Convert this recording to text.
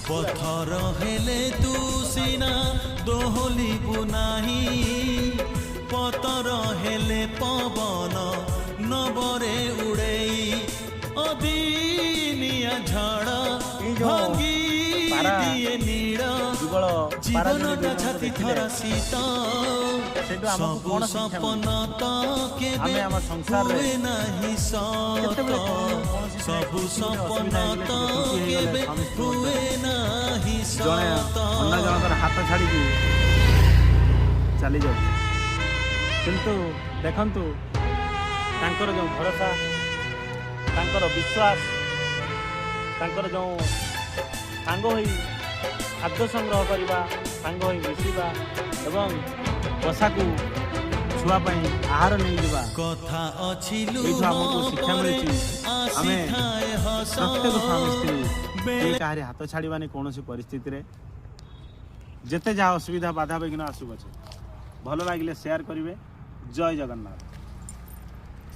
पथर हेले तू सीना दोहलिबु नाही पतर हेले पवन नबरे उड़ेई अदिनिया झड़ भांगी दिए नीड़ जीवनटा छाती थरा सीता सबु सपन तो केबे हुए नहीं सत सबु सपन तो केबे हुए नहीं सत हाथ छाड़ी चली जाऊ किंतु देखंतु तांकर जो भरोसा तांकर विश्वास तांकर जो सांग होई खाद्य संग्रह करवा सांग होई मिसिबा एवं बसाकू छुआपाई आहार नहीं जावा कथा अछि हमको शिक्षा मिली आमे प्रत्येक स्वामी स्त्री काहारी हाथ छाड़बानी कौन परिस्थिति रे जेते जहाँ असुविधा बाधा विघ्न आसुक भल लगे शेयर करेंगे। जय जगन्नाथ।